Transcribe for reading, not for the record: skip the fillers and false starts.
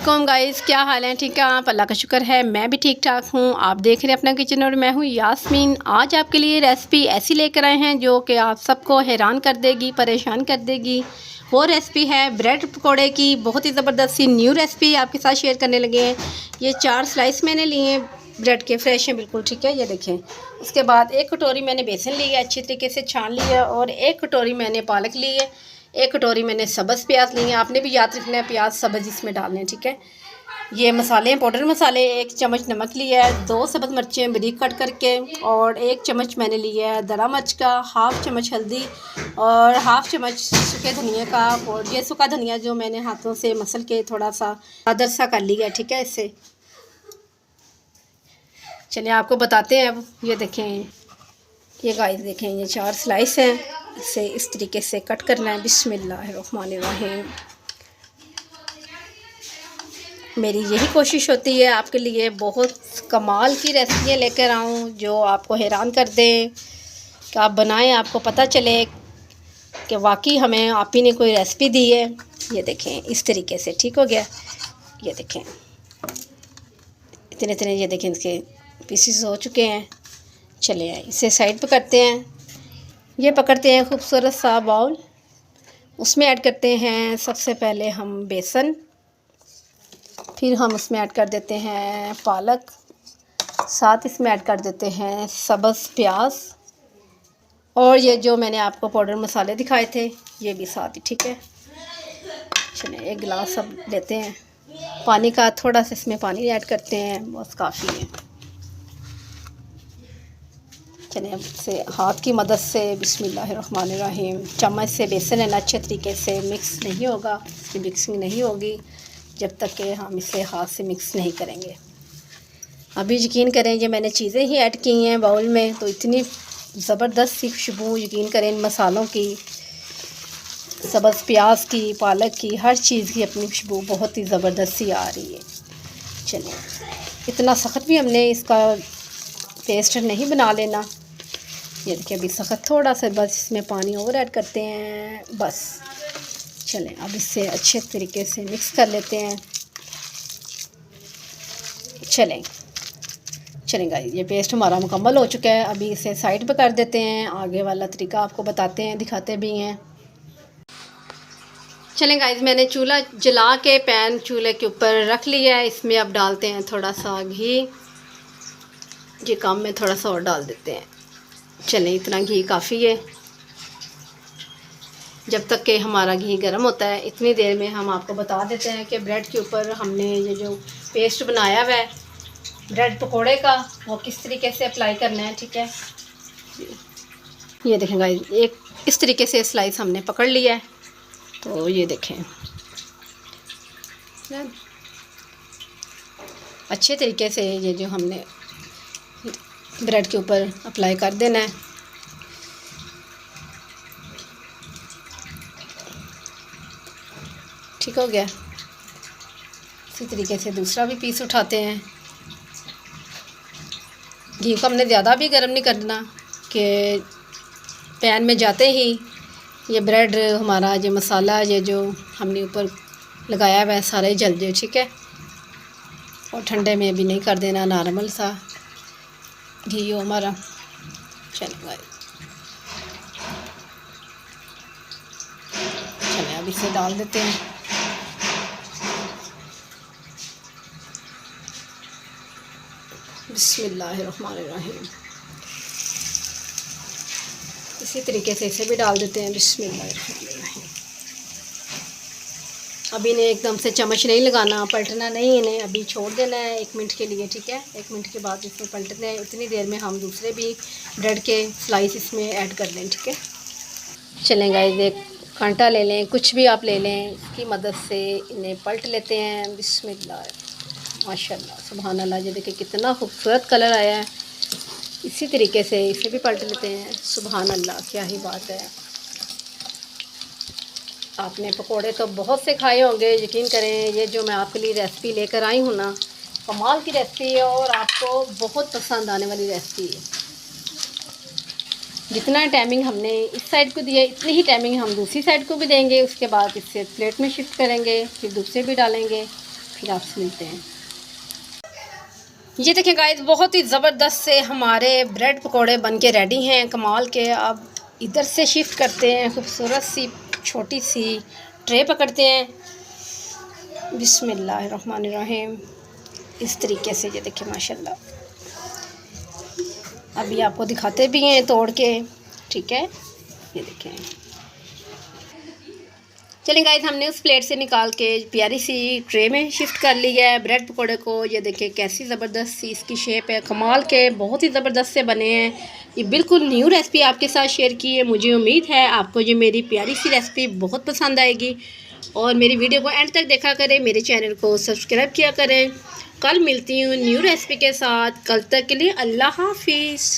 वालेकुम गाइस, क्या हाल है? ठीक है आप? अल्लाह का शुक्र है मैं भी ठीक ठाक हूँ। आप देख रहे हैं अपना किचन और मैं हूँ यास्मीन। आज आपके लिए रेसिपी ऐसी लेकर आए हैं जो कि आप सबको हैरान कर देगी, परेशान कर देगी। वो रेसिपी है ब्रेड पकोड़े की। बहुत ही ज़बरदस्त सी न्यू रेसिपी आपके साथ शेयर करने लगे हैं। ये 4 स्लाइस मैंने लिए हैं ब्रेड के, फ्रेश हैं बिल्कुल, ठीक है। ये देखें। उसके बाद 1 कटोरी मैंने बेसन ली है, अच्छी तरीके से छान लिया, और 1 कटोरी मैंने पालक ली है। 1 कटोरी मैंने सब्ज़ प्याज लिए हैं। आपने भी याद रखना है प्याज सब्ज़ इसमें डालने हैं, ठीक है। ये मसाले हैं, पाउडर मसाले। 1 चम्मच नमक लिया है, 2 सब्ज़ मिर्चें बारीक कट करके, और 1 चम्मच मैंने लिया है दरा मिर्च का, 1/2 चम्मच हल्दी, और 1/2 चम्मच सूखे धनिया का। और ये सूखा धनिया जो मैंने हाथों से मसल के थोड़ा सा अदर सा कर लिया है, ठीक है। इससे चलिए आपको बताते हैं। अब ये देखें, ये गाइस देखें, ये 4 स्लाइस हैं। इसे इस तरीके से कट करना है। बिस्मिल्लाहिर्रहमानिर्रहीम। मेरी यही कोशिश होती है आपके लिए बहुत कमाल की रेसिपियाँ लेकर आऊँ जो आपको हैरान कर दें, कि आप बनाएं, आपको पता चले कि वाकई हमें आप ही ने कोई रेसिपी दी है। ये देखें इस तरीके से, ठीक हो गया। ये देखें इतने इतने, ये देखें इसके पीसेस हो चुके हैं। चले आए इसे साइड पे करते हैं। ये पकड़ते हैं खूबसूरत सा बाउल, उसमें ऐड करते हैं सबसे पहले हम बेसन, फिर हम उसमें ऐड कर देते हैं पालक, साथ इसमें ऐड कर देते हैं सब्ज़ प्याज, और ये जो मैंने आपको पाउडर मसाले दिखाए थे ये भी साथ ही, ठीक है। चलिए 1 गिलास अब लेते हैं पानी का, थोड़ा सा इसमें पानी ऐड करते हैं, बस काफ़ी है। चलिए अब से हाथ की मदद से बिस्मिल्लाहिर्रहमानिर्रहीम चम्मच से बेसन है ना अच्छे तरीके से मिक्स नहीं होगा, इसकी मिक्सिंग नहीं होगी जब तक कि हम इसे हाथ से मिक्स नहीं करेंगे। अभी यकीन करें ये मैंने चीज़ें ही ऐड की हैं बाउल में, तो इतनी ज़बरदस्त सी खुशबू, यकीन करें इन मसालों की, सब्ज़ प्याज की, पालक की, हर चीज़ की अपनी खुशबू बहुत ही ज़बरदस्त सी आ रही है। चलिए इतना सख्त भी हमने इसका पेस्ट नहीं बना लेना। ये देखिए अभी सख्त थोड़ा सा, बस इसमें पानी और ऐड करते हैं बस। चलें अब इससे अच्छे तरीके से मिक्स कर लेते हैं। चलें गाइस, ये पेस्ट हमारा मुकम्मल हो चुका है। अभी इसे साइड पे कर देते हैं। आगे वाला तरीका आपको बताते हैं, दिखाते भी हैं। चलें गाइस, मैंने चूल्हा जला के पैन चूल्हे के ऊपर रख लिया है। इसमें अब डालते हैं थोड़ा सा घी। ये काम में थोड़ा सा और डाल देते हैं। चलें इतना घी काफ़ी है। जब तक कि हमारा घी गर्म होता है, इतनी देर में हम आपको बता देते हैं कि ब्रेड के ऊपर हमने ये जो पेस्ट बनाया हुआ है ब्रेड पकोड़े का, वो किस तरीके से अप्लाई करना है, ठीक है। ये देखें गाइस, एक इस तरीके से स्लाइस हमने पकड़ लिया है। तो ये देखें अच्छे तरीके से ये जो हमने ब्रेड के ऊपर अप्लाई कर देना है। ठीक हो गया। इसी तरीके से दूसरा भी पीस उठाते हैं। घी को हमने ज़्यादा भी गर्म नहीं करना कि पैन में जाते ही ये ब्रेड हमारा जो मसाला ये जो हमने ऊपर लगाया हुआ है सारा ही जल जाए, ठीक है। और ठंडे में भी नहीं कर देना, नॉर्मल सा घी हो हमारा। चलिए अब इसे डाल देते हैं। बिस्मिल्लाहिर्रहमानिर्रहीम। इसी तरीके से इसे भी डाल देते हैं। बिस्मिल्लाहिर्रहमानिर्रहीम। अभी इन्हें एकदम से चम्मच नहीं लगाना, पलटना नहीं, इन्हें अभी छोड़ देना है 1 मिनट के लिए, ठीक है। 1 मिनट के बाद इसमें पलटना है। इतनी देर में हम दूसरे भी ब्रेड के स्लाइस इसमें ऐड कर दें, ठीक है। चलें गाइस, एक कांटा ले लें, कुछ भी आप ले लें, इसकी मदद से इन्हें पलट लेते हैं। बिस्मिल्लाह, माशाल्लाह, सुभान अल्लाह। ये देखिए कितना खूबसूरत कलर आया है। इसी तरीके से इसे भी पलट लेते हैं। सुभान अल्लाह, क्या ही बात है। आपने पकोड़े तो बहुत से खाए होंगे, यकीन करें ये जो मैं आपके लिए रेसिपी लेकर आई हूँ ना, कमाल की रेसिपी है और आपको बहुत पसंद आने वाली रेसिपी है। जितना टाइमिंग हमने इस साइड को दिया इतनी ही टाइमिंग हम दूसरी साइड को भी देंगे। उसके बाद इससे प्लेट में शिफ्ट करेंगे, फिर दूसरे भी डालेंगे, फिर आपसे मिलते हैं। ये देखें गाइस, बहुत ही ज़बरदस्त से हमारे ब्रेड पकोड़े बन के रेडी हैं, कमाल के। अब इधर से शिफ्ट करते हैं, खूबसूरत सी छोटी सी ट्रे पकड़ते हैं। बिस्मिल्लाहिर्रहमानिर्रहीम। इस तरीके से ये देखें माशाल्लाह। अभी आपको दिखाते भी हैं तोड़ के, ठीक है। ये देखें, चलिए गाइस, हमने उस प्लेट से निकाल के प्यारी सी ट्रे में शिफ्ट कर लिया है ब्रेड पकोड़े को। ये देखिए कैसी ज़बरदस्त सी इसकी शेप है, कमाल के, बहुत ही ज़बरदस्त से बने हैं। ये बिल्कुल न्यू रेसिपी आपके साथ शेयर की है। मुझे उम्मीद है आपको ये मेरी प्यारी सी रेसिपी बहुत पसंद आएगी और मेरी वीडियो को एंड तक देखा करें, मेरे चैनल को सब्सक्राइब किया करें। कल मिलती हूँ न्यू रेसिपी के साथ। कल तक के लिए अल्लाह हाफिज़।